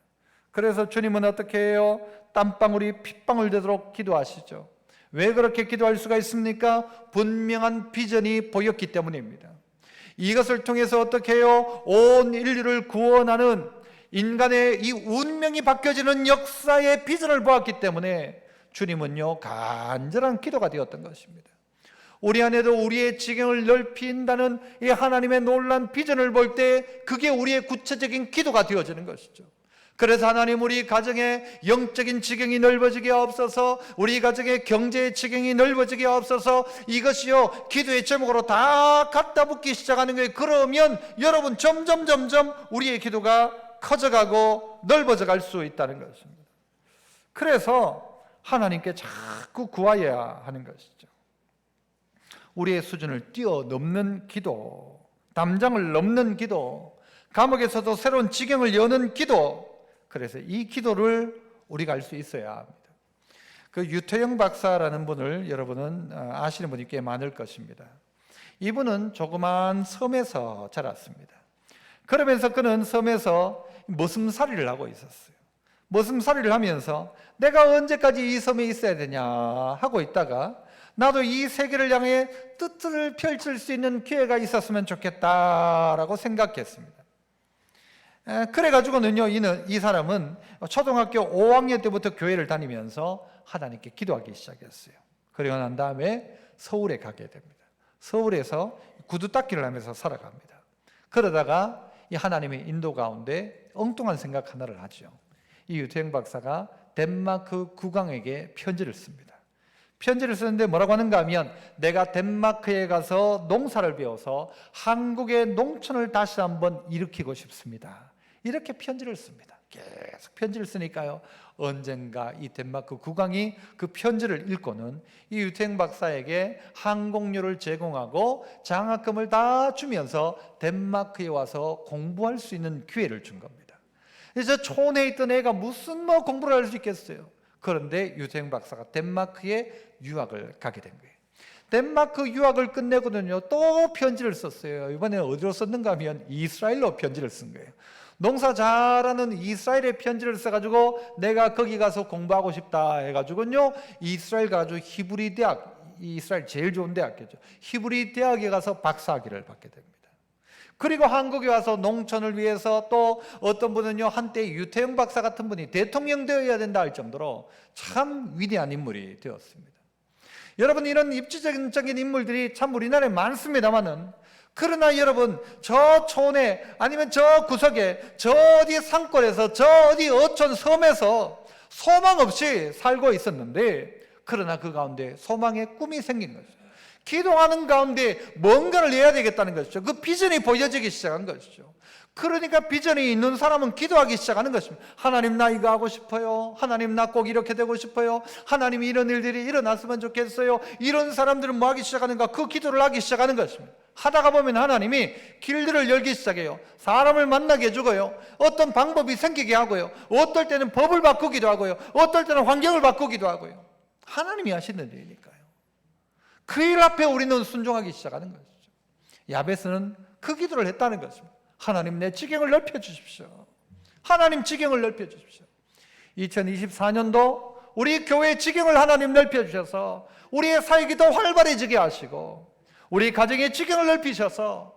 그래서 주님은 어떻게 해요? 땀방울이 핏방울 되도록 기도하시죠. 왜 그렇게 기도할 수가 있습니까? 분명한 비전이 보였기 때문입니다. 이것을 통해서 어떻게 해요? 온 인류를 구원하는 인간의 이 운명이 바뀌어지는 역사의 비전을 보았기 때문에 주님은요, 간절한 기도가 되었던 것입니다. 우리 안에도 우리의 지경을 넓힌다는 이 하나님의 놀라운 비전을 볼 때 그게 우리의 구체적인 기도가 되어지는 것이죠. 그래서 하나님, 우리 가정의 영적인 지경이 넓어지게 하옵소서, 우리 가정의 경제의 지경이 넓어지게 하옵소서. 이것이요, 기도의 제목으로 다 갖다 붙기 시작하는 거예요. 그러면 여러분, 점점 우리의 기도가 커져가고 넓어져 갈 수 있다는 것입니다. 그래서 하나님께 자꾸 구하여야 하는 것이죠. 우리의 수준을 뛰어넘는 기도, 담장을 넘는 기도, 감옥에서도 새로운 지경을 여는 기도. 그래서 이 기도를 우리가 할 수 있어야 합니다. 그 유태영 박사라는 분을 여러분은 아시는 분이 꽤 많을 것입니다. 이분은 조그만 섬에서 자랐습니다. 그러면서 그는 섬에서 머슴살이를 하고 있었어요. 머슴살이를 하면서 내가 언제까지 이 섬에 있어야 되냐 하고 있다가 나도 이 세계를 향해 뜻을 펼칠 수 있는 기회가 있었으면 좋겠다라고 생각했습니다. 그래가지고는요, 이 사람은 초등학교 5학년 때부터 교회를 다니면서 하나님께 기도하기 시작했어요. 그러고 난 다음에 서울에 가게 됩니다. 서울에서 구두 닦기를 하면서 살아갑니다. 그러다가 이 하나님의 인도 가운데 엉뚱한 생각 하나를 하죠. 이 유태영 박사가 덴마크 국왕에게 편지를 씁니다. 편지를 쓰는데 뭐라고 하는가 하면, 내가 덴마크에 가서 농사를 배워서 한국의 농촌을 다시 한번 일으키고 싶습니다. 이렇게 편지를 씁니다. 계속 편지를 쓰니까요, 언젠가 이 덴마크 국왕이 그 편지를 읽고는 이 유태영 박사에게 항공료를 제공하고 장학금을 다 주면서 덴마크에 와서 공부할 수 있는 기회를 준 겁니다. 그래서 촌에 있던 애가 무슨 공부를 할 수 있겠어요. 그런데 유태영 박사가 덴마크에 유학을 가게 된 거예요. 덴마크 유학을 끝내고는요, 또 편지를 썼어요. 이번에는 어디로 썼는가 하면 이스라엘로 편지를 쓴 거예요. 농사 잘하는 이스라엘에 편지를 써가지고 내가 거기 가서 공부하고 싶다 해가지고는요, 이스라엘 가가지고 히브리 대학, 이스라엘 제일 좋은 대학이죠, 히브리 대학에 가서 박사학위를 받게 됩니다. 그리고 한국에 와서 농촌을 위해서, 또 어떤 분은요, 한때 유태영 박사 같은 분이 대통령 되어야 된다 할 정도로 참 위대한 인물이 되었습니다. 여러분, 이런 입지적인 인물들이 참 우리나라에 많습니다만은, 그러나 여러분, 저 촌에, 아니면 저 구석에, 저 어디 산골에서, 저 어디 어촌 섬에서 소망 없이 살고 있었는데, 그러나 그 가운데 소망의 꿈이 생긴 거죠. 기도하는 가운데 뭔가를 해야 되겠다는 것이죠. 그 비전이 보여지기 시작한 것이죠. 그러니까 비전이 있는 사람은 기도하기 시작하는 것입니다. 하나님, 나 이거 하고 싶어요. 하나님, 나 꼭 이렇게 되고 싶어요. 하나님, 이런 일들이 일어났으면 좋겠어요. 이런 사람들은 뭐 하기 시작하는가? 그 기도를 하기 시작하는 것입니다. 하다가 보면 하나님이 길들을 열기 시작해요. 사람을 만나게 해주고요, 어떤 방법이 생기게 하고요, 어떨 때는 법을 바꾸기도 하고요, 어떨 때는 환경을 바꾸기도 하고요. 하나님이 하시는 일이니까요. 그 일 앞에 우리는 순종하기 시작하는 것이죠. 야베스는 그 기도를 했다는 것입니다. 하나님, 내 지경을 넓혀주십시오. 하나님, 지경을 넓혀주십시오. 2024년도 우리 교회의 지경을 하나님 넓혀주셔서 우리의 사역이 더 활발해지게 하시고, 우리 가정의 지경을 넓히셔서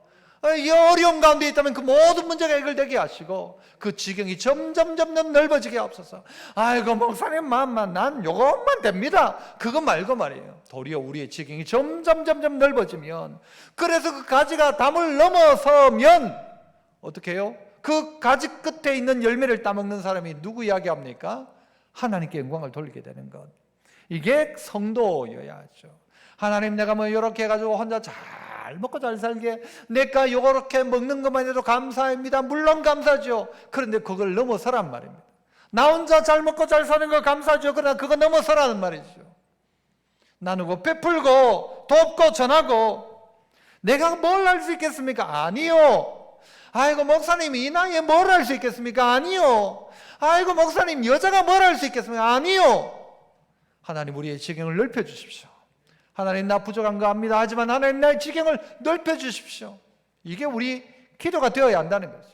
이 어려운 가운데 있다면 그 모든 문제가 해결되게 하시고, 그 지경이 점점 넓어지게 하옵소서. 아이고, 목사님 마음만, 난 요것만 됩니다, 그거 말고 말이에요. 도리어 우리의 지경이 점점 넓어지면, 그래서 그 가지가 담을 넘어서면 어떻게 해요? 그 가지 끝에 있는 열매를 따먹는 사람이 누구 이야기합니까? 하나님께 영광을 돌리게 되는 것. 이게 성도여야죠. 하나님, 내가 뭐 이렇게 해가지고 혼자 잘 먹고 잘 살게, 내가 요렇게 먹는 것만 해도 감사합니다. 물론 감사죠. 그런데 그걸 넘어서란 말입니다. 나 혼자 잘 먹고 잘 사는 거 감사죠. 그러나 그거 넘어서라는 말이죠. 나누고 베풀고 돕고 전하고, 내가 뭘 할 수 있겠습니까? 아니요. 아이고, 목사님 이 나이에 뭘 할 수 있겠습니까? 아니요. 아이고, 목사님 여자가 뭘 할 수 있겠습니까? 아니요. 하나님, 우리의 지경을 넓혀주십시오. 하나님, 나 부족한 거 압니다. 하지만 하나님, 나의 지경을 넓혀주십시오. 이게 우리 기도가 되어야 한다는 거죠.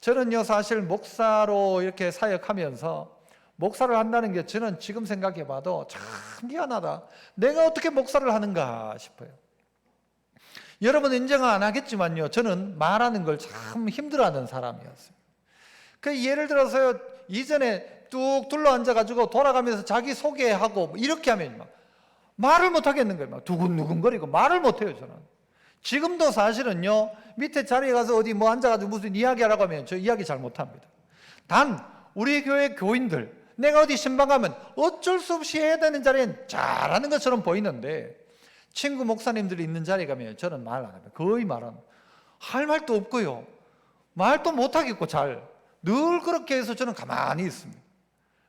저는요, 사실 목사로 이렇게 사역하면서, 목사를 한다는 게 저는 지금 생각해 봐도 참 미안하다, 내가 어떻게 목사를 하는가 싶어요. 여러분 인정 안 하겠지만요, 저는 말하는 걸 참 힘들어하는 사람이었어요. 그 예를 들어서요, 이전에 뚝 둘러앉아가지고 돌아가면서 자기 소개하고 이렇게 하면 막 말을 못 하겠는 거예요. 막 두근두근거리고 말을 못 해요, 저는. 지금도 사실은요, 밑에 자리에 가서 어디 뭐 앉아가지고 무슨 이야기하라고 하면 저 이야기 잘 못합니다. 단 우리 교회 교인들, 내가 어디 신방 가면 어쩔 수 없이 해야 되는 자리엔 잘하는 것처럼 보이는데, 친구 목사님들이 있는 자리에 가면 저는 말 안 합니다. 거의 말은 할 말도 없고요, 말도 못 하겠고 늘 그렇게 해서 저는 가만히 있습니다.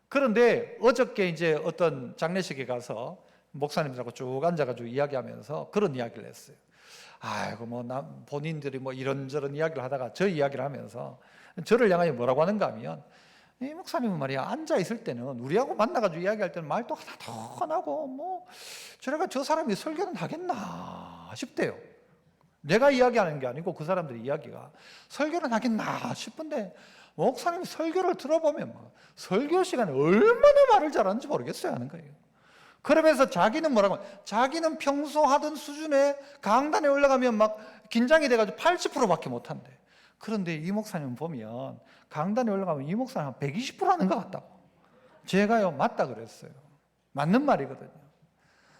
그런데 어저께 이제 어떤 장례식에 가서 목사님들하고 쭉 앉아가지고 이야기하면서 그런 이야기를 했어요. 아이고 뭐 본인들이 뭐 이런저런 이야기를 하다가 저 이야기를 하면서 저를 향하여 뭐라고 하는가 하면, 이 목사님은 말이야, 앉아 있을 때는 우리하고 만나가지고 이야기할 때는 말도 하나도 안 하고 뭐 저래가 저 사람이 설교는 하겠나 싶대요. 내가 이야기하는 게 아니고 그 사람들의 이야기가 설교는 하겠나 싶은데, 목사님이 설교를 들어보면 막 설교 시간에 얼마나 말을 잘하는지 모르겠어요 하는 거예요. 그러면서 자기는 뭐라고, 자기는 평소 하던 수준의 강단에 올라가면 막 긴장이 돼가지고 80%밖에 못한대. 그런데 이 목사님 보면 강단에 올라가면 이 목사님 한 120% 하는 것 같다고. 제가요, 맞다 그랬어요. 맞는 말이거든요.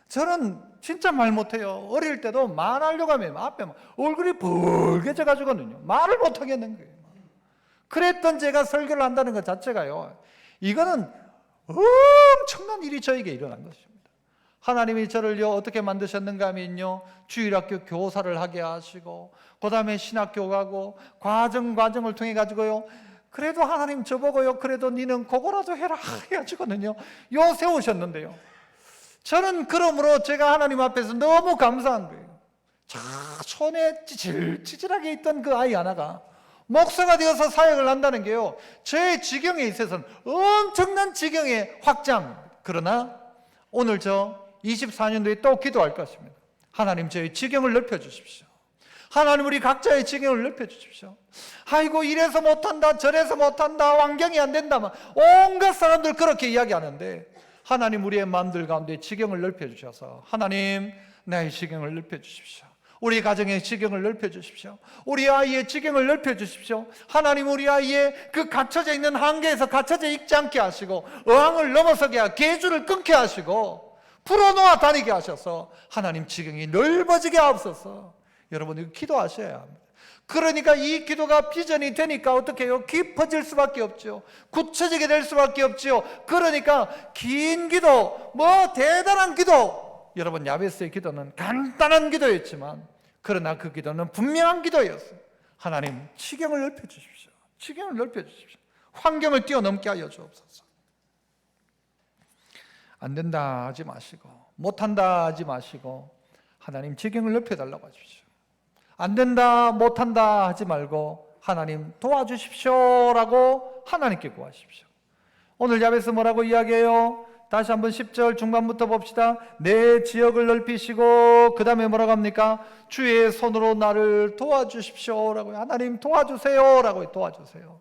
저는 진짜 말 못해요. 어릴 때도 말하려고 하면 앞에 막 얼굴이 붉게져가지고는요, 말을 못하겠는 거예요. 그랬던 제가 설교를 한다는 것 자체가요, 이거는 엄청난 일이 저에게 일어난 것입니다. 하나님이 저를요 어떻게 만드셨는가 하면요, 주일학교 교사를 하게 하시고 그 다음에 신학교 가고 과정을 통해 가지고요, 그래도 하나님 저보고요, 그래도 니는 그거라도 해라 해가지고는요 요 세우셨는데요, 저는 그러므로 제가 하나님 앞에서 너무 감사한 거예요. 손에 찌질찌질하게 있던 그 아이 하나가 목사가 되어서 사역을 한다는 게요, 저의 지경에 있어서는 엄청난 지경의 확장. 그러나 오늘 저 24년도에 또 기도할 것입니다. 하나님, 저의 지경을 넓혀주십시오. 하나님, 우리 각자의 지경을 넓혀주십시오. 아이고 이래서 못한다 저래서 못한다 환경이 안 된다 막 온갖 사람들 그렇게 이야기하는데, 하나님 우리의 마음들 가운데 지경을 넓혀주셔서, 하나님 나의 지경을 넓혀주십시오. 우리 가정의 지경을 넓혀주십시오. 우리 아이의 지경을 넓혀주십시오. 하나님, 우리 아이의 그 갇혀져 있는 한계에서 갇혀져 있지 않게 하시고, 어항을 넘어서게 하고 계주를 끊게 하시고 풀어놓아 다니게 하셔서 하나님 지경이 넓어지게 하옵소서. 여러분 이거 기도하셔야 합니다. 그러니까 이 기도가 비전이 되니까 어떻게 해요? 깊어질 수밖에 없죠. 굳혀지게 될 수밖에 없죠. 그러니까 긴 기도, 뭐 대단한 기도, 여러분 야베스의 기도는 간단한 기도였지만 그러나 그 기도는 분명한 기도였어요. 하나님 지경을 넓혀주십시오. 지경을 넓혀주십시오. 환경을 뛰어넘게 하여 주옵소서. 안 된다 하지 마시고 못한다 하지 마시고 하나님 지경을 넓혀달라고 하십시오. 안 된다 못한다 하지 말고 하나님 도와주십시오라고 하나님께 구하십시오. 오늘 야베스 뭐라고 이야기해요? 다시 한번 10절 중반부터 봅시다. 내 지역을 넓히시고 그 다음에 뭐라고 합니까? 주의 손으로 나를 도와주십시오라고요. 하나님 도와주세요라고요. 도와주세요.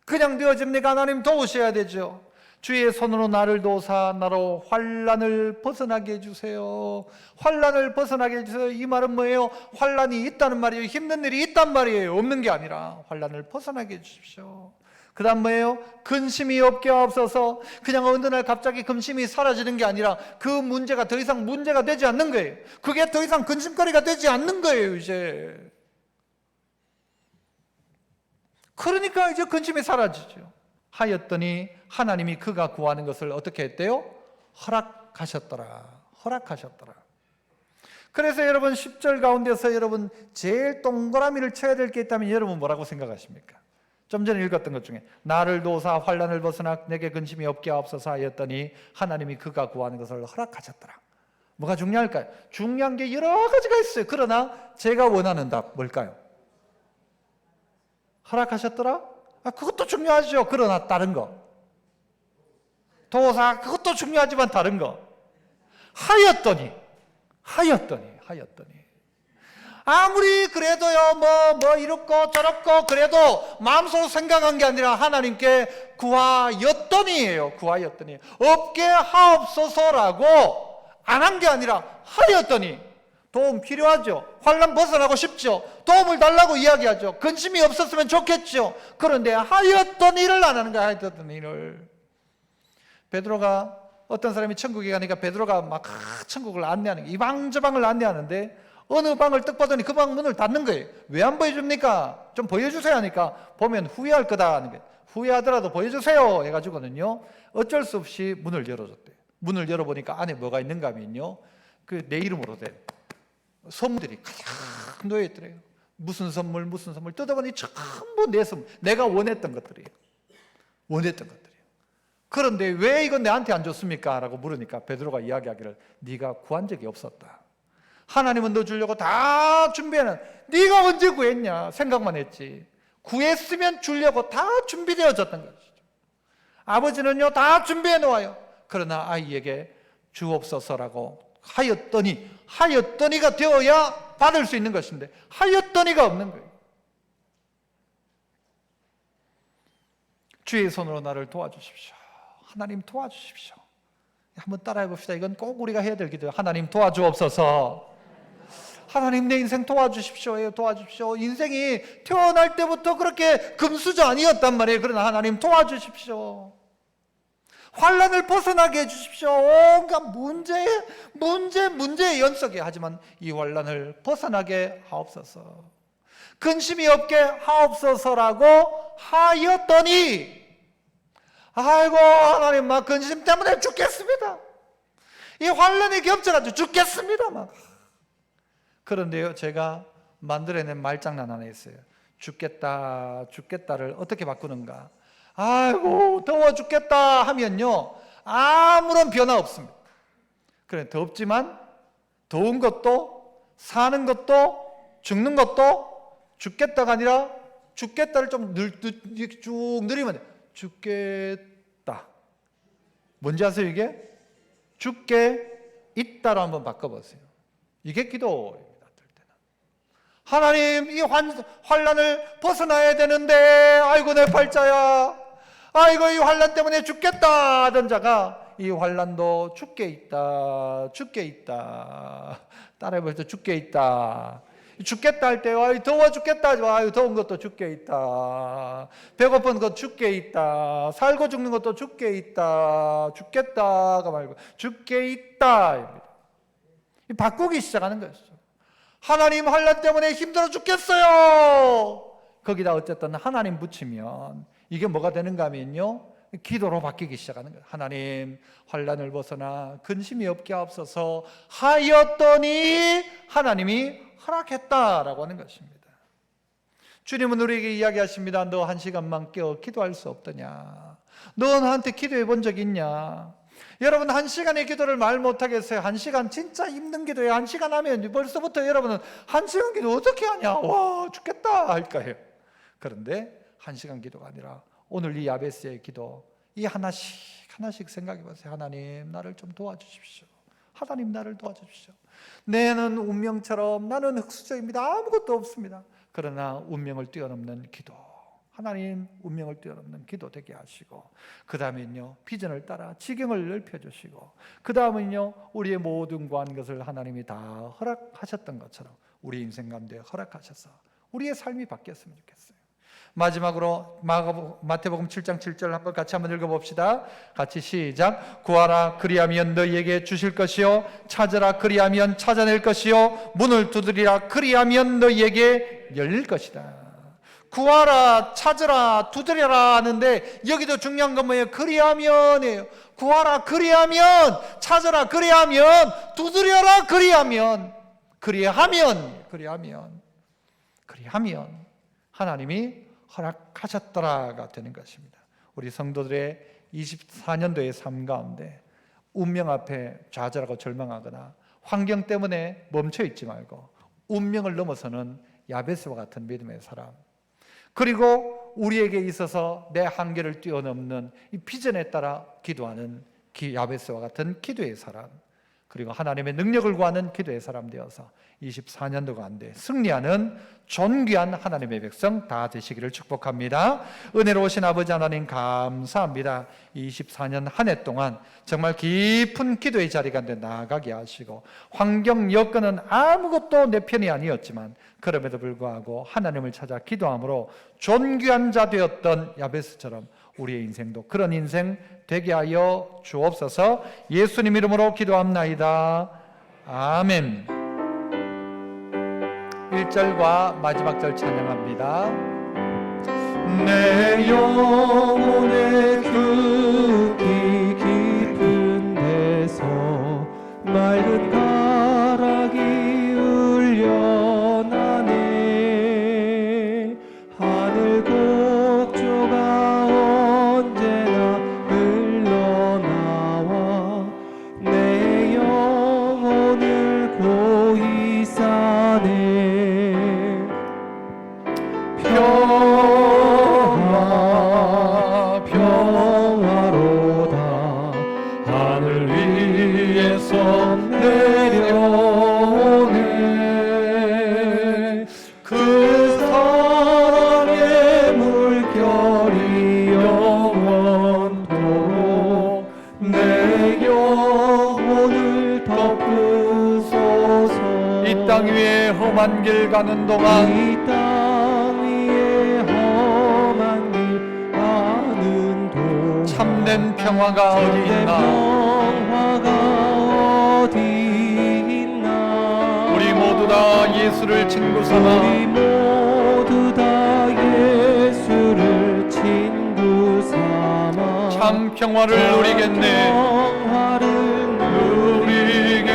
그냥 되어집니까? 하나님 도우셔야 되죠. 주의 손으로 나를 도우사 나로 환난을 벗어나게 해주세요. 환난을 벗어나게 해주세요. 이 말은 뭐예요? 환난이 있다는 말이에요. 힘든 일이 있단 말이에요. 없는 게 아니라 환난을 벗어나게 해주십시오. 그 다음 뭐예요? 근심이 없게 하옵소서. 그냥 어느 날 갑자기 근심이 사라지는 게 아니라 그 문제가 더 이상 문제가 되지 않는 거예요. 그게 더 이상 근심거리가 되지 않는 거예요 이제. 그러니까 이제 근심이 사라지죠. 하였더니 하나님이 그가 구하는 것을 어떻게 했대요? 허락하셨더라. 허락하셨더라. 그래서 여러분 10절 가운데서 여러분 제일 동그라미를 쳐야 될 게 있다면 여러분 뭐라고 생각하십니까? 좀 전에 읽었던 것 중에 나를 도우사 환난을 벗어나 내게 근심이 없게 하옵소서 하였더니 하나님이 그가 구하는 것을 허락하셨더라. 뭐가 중요할까요? 중요한 게 여러 가지가 있어요. 그러나 제가 원하는 답 뭘까요? 허락하셨더라? 그것도 중요하죠. 그러나 다른 거 도우사 그것도 중요하지만 다른 거 하였더니 아무리 그래도요 뭐 이렇고 저렇고 그래도 마음속으로 생각한 게 아니라 하나님께 구하였더니예요. 구하였더니 없게 하옵소서라고 안 한 게 아니라 하였더니 도움 필요하죠. 환난 벗어나고 싶죠. 도움을 달라고 이야기하죠. 근심이 없었으면 좋겠죠. 그런데 하였던 일을 안 하는 거야. 하였던 일을. 베드로가, 어떤 사람이 천국에 가니까 베드로가 막 천국을 안내하는, 이 방 저 방을 안내하는데 어느 방을 딱 보더니 그 방 문을 닫는 거예요. 왜 안 보여줍니까? 좀 보여주세요 하니까 보면 후회할 거다 하는 거예요. 후회하더라도 보여주세요 해가지고는요, 어쩔 수 없이 문을 열어줬대요. 문을 열어보니까 안에 뭐가 있는가 하면요, 그 내 이름으로 된 선물들이 가득 놓여있더래요. 무슨 선물 뜯어보니 전부 내 선물, 내가 원했던 것들이에요. 원했던 것들이에요. 그런데 왜 이건 내한테 안 줬습니까? 라고 물으니까 베드로가 이야기하기를, 네가 구한 적이 없었다. 하나님은 너 주려고 다 준비해놓은, 네가 언제 구했냐? 생각만 했지. 구했으면 주려고 다 준비되어졌던 것이죠. 아버지는요, 다 준비해 놓아요. 그러나 아이에게 주옵소서라고 하였더니가 되어야 받을 수 있는 것인데 하였더니가 없는 거예요. 주의 손으로 나를 도와주십시오. 하나님 도와주십시오. 한번 따라해 봅시다. 이건 꼭 우리가 해야 될 기도예요. 하나님 도와주옵소서. 하나님 내 인생 도와주십시오. 도와주십시오. 인생이 태어날 때부터 그렇게 금수저 아니었단 말이에요. 그러나 하나님 도와주십시오. 환난을 벗어나게 해주십시오. 온갖 문제의 연속이에요. 하지만 이 환난을 벗어나게 하옵소서. 근심이 없게 하옵소서라고 하였더니, 아이고 하나님, 막 근심 때문에 죽겠습니다. 이 환난이 겹쳐가지고 죽겠습니다. 막. 그런데요, 제가 만들어낸 말장난 하나 있어요. 죽겠다를 어떻게 바꾸는가? 아이고 더워 죽겠다 하면요, 아무런 변화 없습니다. 그래, 덥지만 더운 것도, 사는 것도, 죽는 것도 죽겠다가 아니라 죽겠다를 좀 쭉 늘리면 돼요. 죽겠다. 뭔지 아세요? 이게 죽게 있다로 한번 바꿔보세요. 이게 기도입니다. 하나님, 이 환난을 벗어나야 되는데 아이고 내 팔자야, 아이고 이 환난 때문에 죽겠다 하던 자가 이 환난도 죽게 있다, 죽게 있다. 따라해보세요. 죽게 있다. 죽겠다 할 때, 아이 더워 죽겠다, 아이 더운 것도 죽게 있다. 배고픈 것 죽게 있다. 살고 죽는 것도 죽게 있다. 죽겠다가 말고 죽게 있다. 바꾸기 시작하는 것이죠. 하나님, 환난 때문에 힘들어 죽겠어요. 거기다 어쨌든 하나님 붙이면 이게 뭐가 되는가 하면요, 기도로 바뀌기 시작하는 거예요. 하나님, 환난을 벗어나 근심이 없게 하옵소서 하였더니 하나님이 허락했다라고 하는 것입니다. 주님은 우리에게 이야기하십니다. 너 1시간만 깨어 기도할 수 없더냐? 너 나한테 기도해 본 적 있냐? 여러분, 1시간의 기도를 말 못하겠어요. 1시간 진짜 힘든 기도예요. 1시간 하면 벌써부터 여러분은 1시간 기도 어떻게 하냐? 와 죽겠다 할 거예요. 그런데 1시간 기도가 아니라 오늘 이 야베스의 기도, 이 하나씩 생각해 보세요. 하나님, 나를 좀 도와주십시오. 하나님, 나를 도와주십시오. 나는 운명처럼, 나는 흙수저입니다. 아무것도 없습니다. 그러나 운명을 뛰어넘는 기도, 하나님, 운명을 뛰어넘는 기도 되게 하시고, 그 다음엔요, 비전을 따라 지경을 넓혀주시고, 그 다음은요, 우리의 모든 구한 것을 하나님이 다 허락하셨던 것처럼 우리 인생 가운데 허락하셔서 우리의 삶이 바뀌었으면 좋겠어요. 마지막으로 마태복음 7장 7절 같이 한번 읽어봅시다. 같이 시작. 구하라 그리하면 너희에게 주실 것이요, 찾으라 그리하면 찾아낼 것이요, 문을 두드리라 그리하면 너희에게 열릴 것이다. 구하라, 찾으라, 두드려라 하는데 여기도 중요한 건 뭐예요? 그리하면이에요. 구하라 그리하면, 찾으라 그리하면, 두드려라 그리하면 하나님이 허락하셨더라가 되는 것입니다. 우리 성도들의 24년도의 삶 가운데 운명 앞에 좌절하고 절망하거나 환경 때문에 멈춰 있지 말고 운명을 넘어서는 야베스와 같은 믿음의 사람, 그리고 우리에게 있어서 내 한계를 뛰어넘는 이 비전에 따라 기도하는 야베스와 같은 기도의 사람, 그리고 하나님의 능력을 구하는 기도의 사람 되어서 24년도 가운데 승리하는 존귀한 하나님의 백성 다 되시기를 축복합니다. 은혜로우신 아버지 하나님 감사합니다. 24년 한 해 동안 정말 깊은 기도의 자리 가운데 나아가게 하시고 환경 여건은 아무것도 내 편이 아니었지만 그럼에도 불구하고 하나님을 찾아 기도함으로 존귀한 자 되었던 야베스처럼 우리의 인생도 그런 인생 되게 하여 주옵소서. 예수님 이름으로 기도합나이다. 아멘. 1절과 마지막 절 찬양합니다. 내 영혼의 깊이 깊은 데서 맑은 가락이 울려나네. 하늘 곡조가 언제나 흘러나와 내 영혼을 고이 싸네. 평화로다. 하늘 위에서 내려오네. 그 사랑의 물결이 영원토록 내 영혼을 덮으소서. 이 땅 위에 험한 길 가는 동안 이 땅 위에 험한 길 가는 동안 참된 평화가 어디 참된 있나? 평화가 어디 있나? 우리 모두 다 예수를 친구 삼아 우리 모두 다 예수를 친구 삼아 참 평화를 누리겠네. 평화를 누리겠네.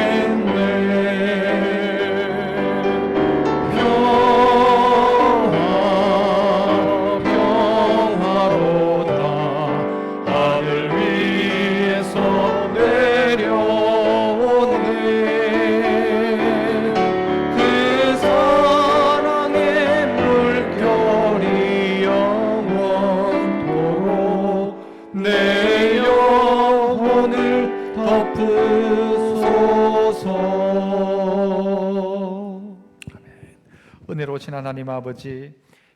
평화로다. 하늘 위에서 내려오네. 그 사랑의 물결이 영원토록 내 영혼을 덮으소서. 은혜로우신 하나님 아버지,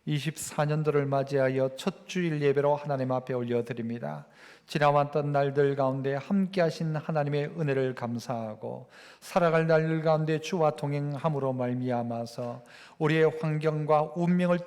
24년도를 맞이하여 첫 주일 예배로 하나님 앞에 올려드립니다. 지나왔던 날들 가운데 함께하신 하나님의 은혜를 감사하고 살아갈 날들 가운데 주와 동행함으로 말미암아서 우리의 환경과 운명을